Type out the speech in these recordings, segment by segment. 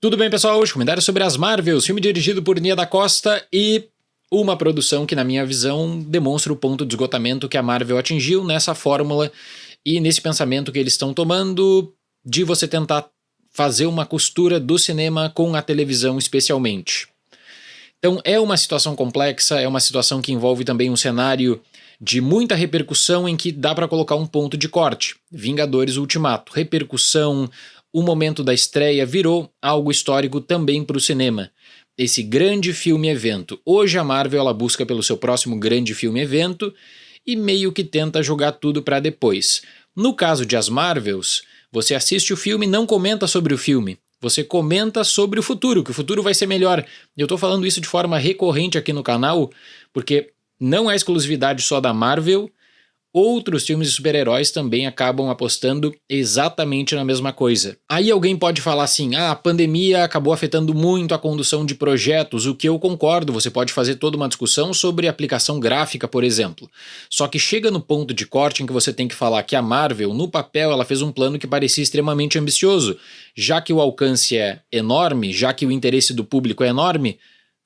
Tudo bem, pessoal? Hoje comentário sobre as Marvels, filme dirigido por Nia da Costa e uma produção que, na minha visão, demonstra o ponto de esgotamento que a Marvel atingiu nessa fórmula e nesse pensamento que eles estão tomando de você tentar fazer uma costura do cinema com a televisão especialmente. Então é uma situação complexa, é uma situação que envolve também um cenário de muita repercussão em que dá para colocar um ponto de corte. Vingadores Ultimato, repercussão, o momento da estreia virou algo histórico também para o cinema. Esse grande filme-evento. Hoje a Marvel ela busca pelo seu próximo grande filme-evento e meio que tenta jogar tudo para depois. No caso de As Marvels, você assiste o filme e não comenta sobre o filme. Você comenta sobre o futuro, que o futuro vai ser melhor. Eu tô falando isso de forma recorrente aqui no canal, porque não é exclusividade só da Marvel. Outros filmes de super-heróis também acabam apostando exatamente na mesma coisa. Aí alguém pode falar assim, a pandemia acabou afetando muito a condução de projetos, o que eu concordo, você pode fazer toda uma discussão sobre aplicação gráfica, por exemplo. Só que chega no ponto de corte em que você tem que falar que a Marvel, no papel, ela fez um plano que parecia extremamente ambicioso. Já que o alcance é enorme, já que o interesse do público é enorme,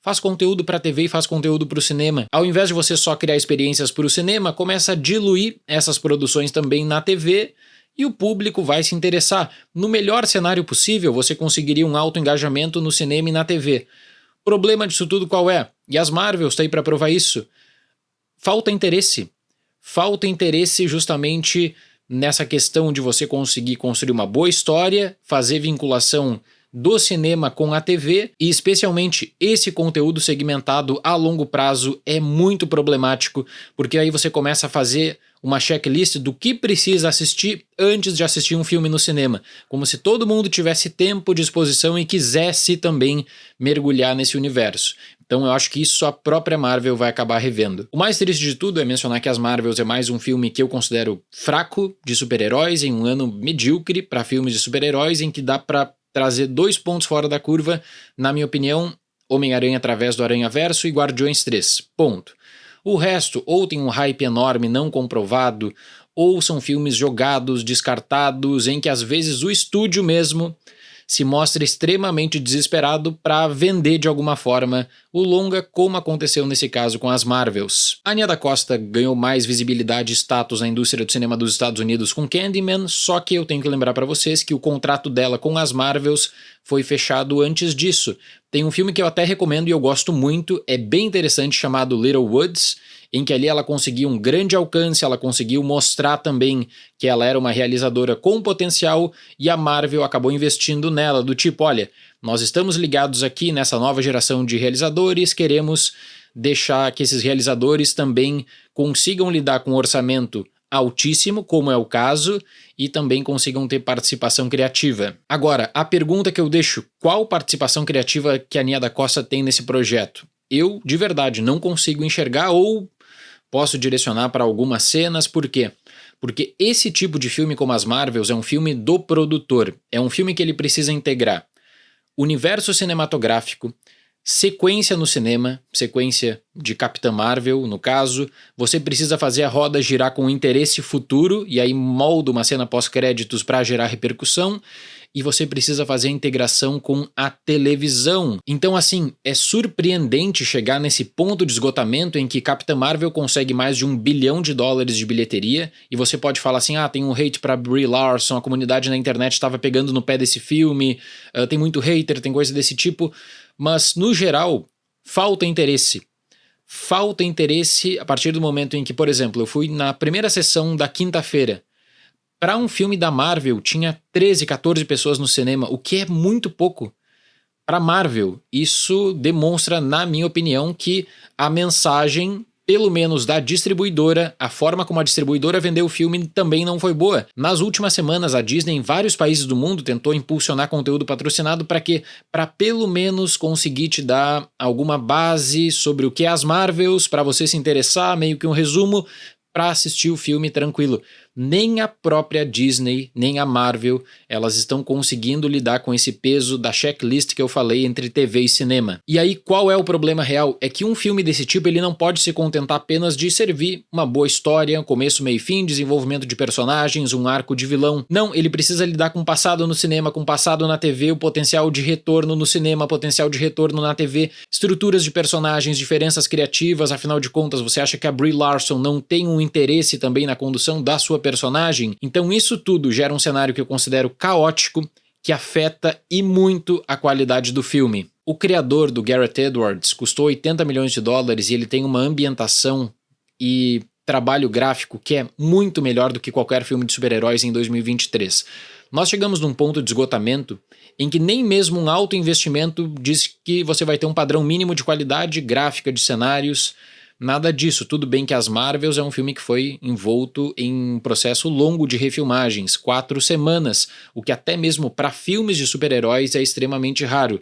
faz conteúdo para a TV e faz conteúdo para o cinema. Ao invés de você só criar experiências para o cinema, começa a diluir essas produções também na TV e o público vai se interessar. No melhor cenário possível, você conseguiria um alto engajamento no cinema e na TV. O problema disso tudo qual é? E as Marvels estão aí para provar isso. Falta interesse. Falta interesse justamente nessa questão de você conseguir construir uma boa história, fazer vinculação do cinema com a TV e especialmente esse conteúdo segmentado a longo prazo é muito problemático, porque aí você começa a fazer uma checklist do que precisa assistir antes de assistir um filme no cinema, como se todo mundo tivesse tempo, disposição e quisesse também mergulhar nesse universo. Então eu acho que isso a própria Marvel vai acabar revendo. O mais triste de tudo é mencionar que As Marvels é mais um filme que eu considero fraco de super-heróis em um ano medíocre para filmes de super-heróis em que dá para trazer 2 pontos fora da curva, na minha opinião, Homem-Aranha através do Aranhaverso e Guardiões 3, ponto. O resto ou tem um hype enorme não comprovado, ou são filmes jogados, descartados, em que às vezes o estúdio mesmo se mostra extremamente desesperado para vender de alguma forma o longa, como aconteceu nesse caso com as Marvels. A Nia da Costa ganhou mais visibilidade e status na indústria do cinema dos Estados Unidos com Candyman, só que eu tenho que lembrar para vocês que o contrato dela com as Marvels foi fechado antes disso. Tem um filme que eu até recomendo e eu gosto muito, é bem interessante, chamado Little Woods, em que ali ela conseguiu um grande alcance, ela conseguiu mostrar também que ela era uma realizadora com potencial e a Marvel acabou investindo nela, do tipo, olha, nós estamos ligados aqui nessa nova geração de realizadores, queremos deixar que esses realizadores também consigam lidar com um orçamento altíssimo, como é o caso, e também consigam ter participação criativa. Agora, a pergunta que eu deixo, qual participação criativa que a Nia da Costa tem nesse projeto? Eu, de verdade, não consigo enxergar ou posso direcionar para algumas cenas, por quê? Porque esse tipo de filme como as Marvels é um filme do produtor, é um filme que ele precisa integrar universo cinematográfico, sequência no cinema, sequência de Capitã Marvel, no caso, você precisa fazer a roda girar com interesse futuro, e aí molda uma cena pós-créditos para gerar repercussão, e você precisa fazer a integração com a televisão. Então assim, é surpreendente chegar nesse ponto de esgotamento em que Capitã Marvel consegue mais de $1 bilhão de bilheteria, e você pode falar assim, tem um hate pra Brie Larson, a comunidade na internet estava pegando no pé desse filme, tem muito hater, tem coisa desse tipo, mas no geral, falta interesse. Falta interesse a partir do momento em que, por exemplo, eu fui na primeira sessão da quinta-feira. Para um filme da Marvel, tinha 13, 14 pessoas no cinema, o que é muito pouco. Para Marvel, isso demonstra, na minha opinião, que a mensagem, pelo menos da distribuidora, a forma como a distribuidora vendeu o filme também não foi boa. Nas últimas semanas, a Disney em vários países do mundo tentou impulsionar conteúdo patrocinado para quê? Para pelo menos conseguir te dar alguma base sobre o que é as Marvels, para você se interessar, meio que um resumo, para assistir o filme tranquilo. Nem a própria Disney, nem a Marvel, elas estão conseguindo lidar com esse peso da checklist que eu falei entre TV e cinema. E aí, qual é o problema real? É que um filme desse tipo ele não pode se contentar apenas de servir uma boa história, começo, meio e fim, desenvolvimento de personagens, um arco de vilão. Não, ele precisa lidar com o passado no cinema, com o passado na TV, o potencial de retorno no cinema, potencial de retorno na TV, estruturas de personagens, diferenças criativas. Afinal de contas, você acha que a Brie Larson não tem um interesse também na condução da sua personagem? Então isso tudo gera um cenário que eu considero caótico, que afeta e muito a qualidade do filme. O criador do Gareth Edwards custou 80 milhões de dólares e ele tem uma ambientação e trabalho gráfico que é muito melhor do que qualquer filme de super-heróis em 2023. Nós chegamos num ponto de esgotamento em que nem mesmo um alto investimento diz que você vai ter um padrão mínimo de qualidade gráfica de cenários. Nada disso. Tudo bem que As Marvels é um filme que foi envolto em um processo longo de refilmagens, 4 semanas, o que até mesmo para filmes de super-heróis é extremamente raro.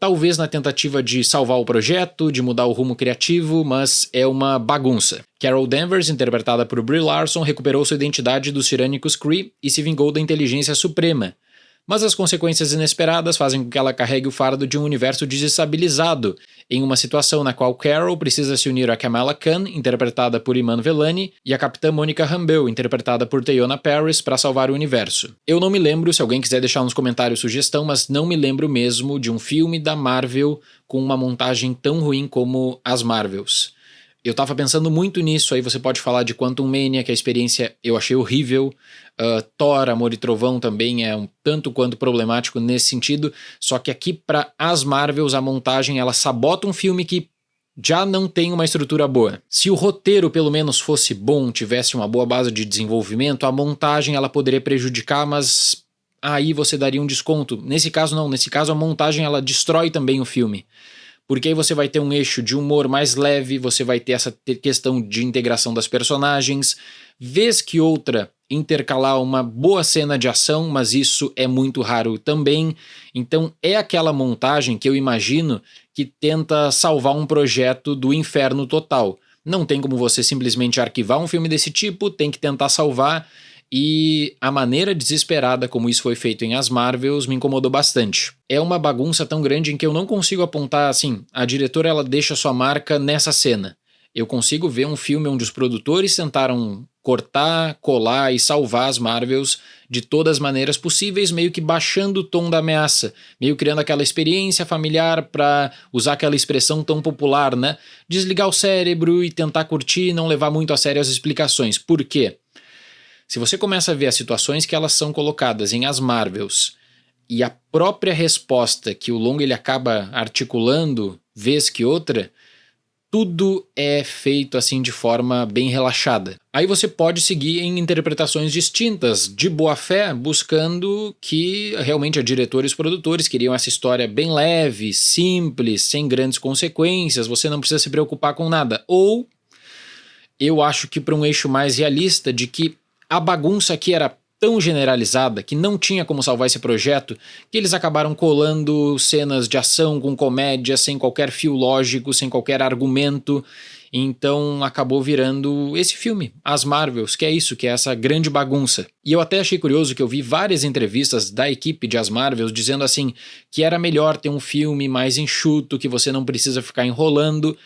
Talvez na tentativa de salvar o projeto, de mudar o rumo criativo, mas é uma bagunça. Carol Danvers, interpretada por Brie Larson, recuperou sua identidade dos tirânicos Kree e se vingou da Inteligência Suprema. Mas as consequências inesperadas fazem com que ela carregue o fardo de um universo desestabilizado, em uma situação na qual Carol precisa se unir a Kamala Khan, interpretada por Iman Vellani, e a Capitã Monica Rambeau, interpretada por Teyonah Parris, para salvar o universo. Eu não me lembro, se alguém quiser deixar nos comentários sugestão, mas não me lembro mesmo de um filme da Marvel com uma montagem tão ruim como As Marvels. Eu tava pensando muito nisso, aí você pode falar de Quantum Mania, que a experiência eu achei horrível. Thor, Amor e Trovão também é um tanto quanto problemático nesse sentido, só que aqui para As Marvels a montagem ela sabota um filme que já não tem uma estrutura boa. Se o roteiro pelo menos fosse bom, tivesse uma boa base de desenvolvimento, a montagem ela poderia prejudicar, mas aí você daria um desconto. Nesse caso não, nesse caso a montagem ela destrói também o filme. Porque aí você vai ter um eixo de humor mais leve, você vai ter essa questão de integração das personagens, vez que outra intercalar uma boa cena de ação, mas isso é muito raro também. Então é aquela montagem que eu imagino que tenta salvar um projeto do inferno total. Não tem como você simplesmente arquivar um filme desse tipo, tem que tentar salvar. E a maneira desesperada como isso foi feito em As Marvels me incomodou bastante. É uma bagunça tão grande em que eu não consigo apontar assim, a diretora ela deixa sua marca nessa cena. Eu consigo ver um filme onde os produtores tentaram cortar, colar e salvar as Marvels de todas as maneiras possíveis, meio que baixando o tom da ameaça, meio criando aquela experiência familiar para usar aquela expressão tão popular, né? Desligar o cérebro e tentar curtir e não levar muito a sério as explicações. Por quê? Se você começa a ver as situações que elas são colocadas em As Marvels e a própria resposta que o longa ele acaba articulando vez que outra, tudo é feito assim de forma bem relaxada. Aí você pode seguir em interpretações distintas, de boa fé, buscando que realmente a diretora e os produtores queriam essa história bem leve, simples, sem grandes consequências, você não precisa se preocupar com nada. Ou eu acho que para um eixo mais realista de que a bagunça aqui era tão generalizada que não tinha como salvar esse projeto que eles acabaram colando cenas de ação com comédia sem qualquer fio lógico, sem qualquer argumento. Então acabou virando esse filme, As Marvels, que é isso, que é essa grande bagunça. E eu até achei curioso que eu vi várias entrevistas da equipe de As Marvels dizendo assim que era melhor ter um filme mais enxuto, que você não precisa ficar enrolando,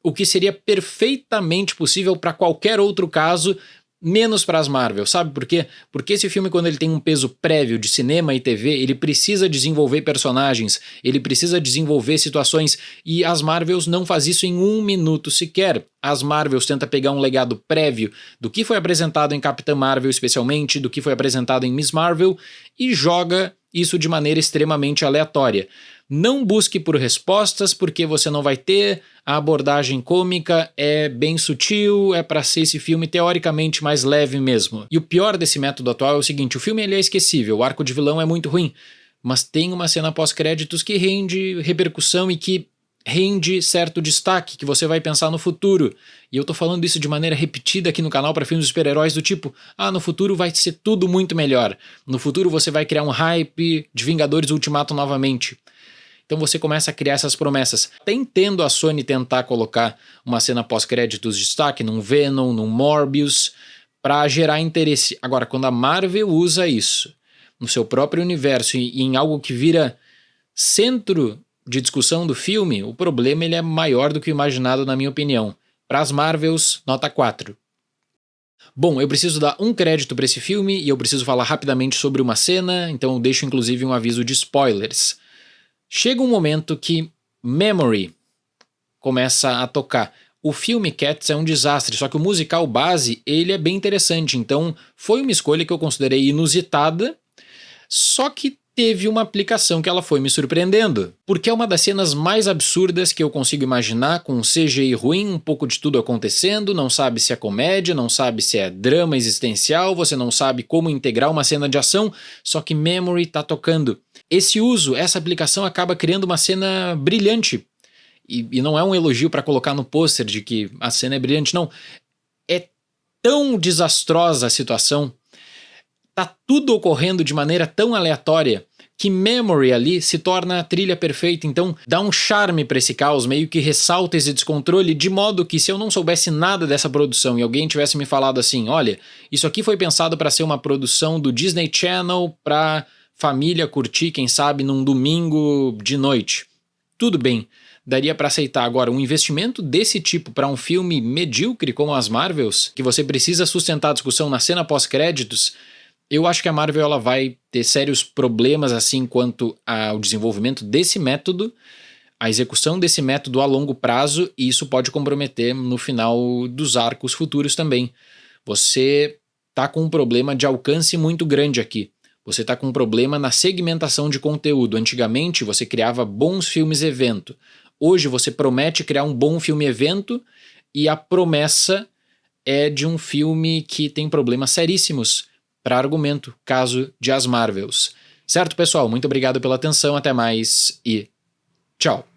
o que seria perfeitamente possível para qualquer outro caso, menos para as Marvel, sabe por quê? Porque esse filme, quando ele tem um peso prévio de cinema e TV, ele precisa desenvolver personagens, ele precisa desenvolver situações, e as Marvels não faz isso em 1 minuto sequer. As Marvels tenta pegar um legado prévio do que foi apresentado em Capitã Marvel especialmente, do que foi apresentado em Miss Marvel, e joga isso de maneira extremamente aleatória. Não busque por respostas, porque você não vai ter. A abordagem cômica é bem sutil, é para ser esse filme teoricamente mais leve mesmo. E o pior desse método atual é o seguinte, o filme ele é esquecível, o arco de vilão é muito ruim, mas tem uma cena pós-créditos que rende repercussão e que rende certo destaque, que você vai pensar no futuro. E eu tô falando isso de maneira repetida aqui no canal para filmes de super-heróis do tipo, no futuro vai ser tudo muito melhor. No futuro você vai criar um hype de Vingadores Ultimato novamente. Então você começa a criar essas promessas. Até entendo a Sony tentar colocar uma cena pós-créditos de destaque num Venom, num Morbius, para gerar interesse. Agora, quando a Marvel usa isso no seu próprio universo e em algo que vira centro de discussão do filme, o problema ele é maior do que o imaginado, na minha opinião. Para as Marvels, nota 4. Bom, eu preciso dar um crédito para esse filme e eu preciso falar rapidamente sobre uma cena, então eu deixo inclusive um aviso de spoilers. Chega um momento que Memory começa a tocar. O filme Cats é um desastre, só que o musical base ele é bem interessante, então foi uma escolha que eu considerei inusitada, só que teve uma aplicação que ela foi me surpreendendo, porque é uma das cenas mais absurdas que eu consigo imaginar, com um CGI ruim, um pouco de tudo acontecendo, não sabe se é comédia, não sabe se é drama existencial, você não sabe como integrar uma cena de ação, só que Memory tá tocando. Esse uso, essa aplicação acaba criando uma cena brilhante, e não é um elogio para colocar no pôster de que a cena é brilhante, não. É tão desastrosa a situação, tá tudo ocorrendo de maneira tão aleatória que Memory ali se torna a trilha perfeita, então dá um charme para esse caos, meio que ressalta esse descontrole, de modo que se eu não soubesse nada dessa produção e alguém tivesse me falado assim, olha, isso aqui foi pensado para ser uma produção do Disney Channel para família curtir, quem sabe, num domingo de noite. Tudo bem, daria para aceitar. Agora, um investimento desse tipo para um filme medíocre como as Marvels, que você precisa sustentar a discussão na cena pós-créditos, eu acho que a Marvel ela vai ter sérios problemas assim quanto ao desenvolvimento desse método, a execução desse método a longo prazo, e isso pode comprometer no final dos arcos futuros também. Você tá com um problema de alcance muito grande aqui. Você tá com um problema na segmentação de conteúdo. Antigamente você criava bons filmes evento. Hoje você promete criar um bom filme evento e a promessa é de um filme que tem problemas seríssimos para argumento, caso de As Marvels. Certo, pessoal? Muito obrigado pela atenção, até mais e tchau!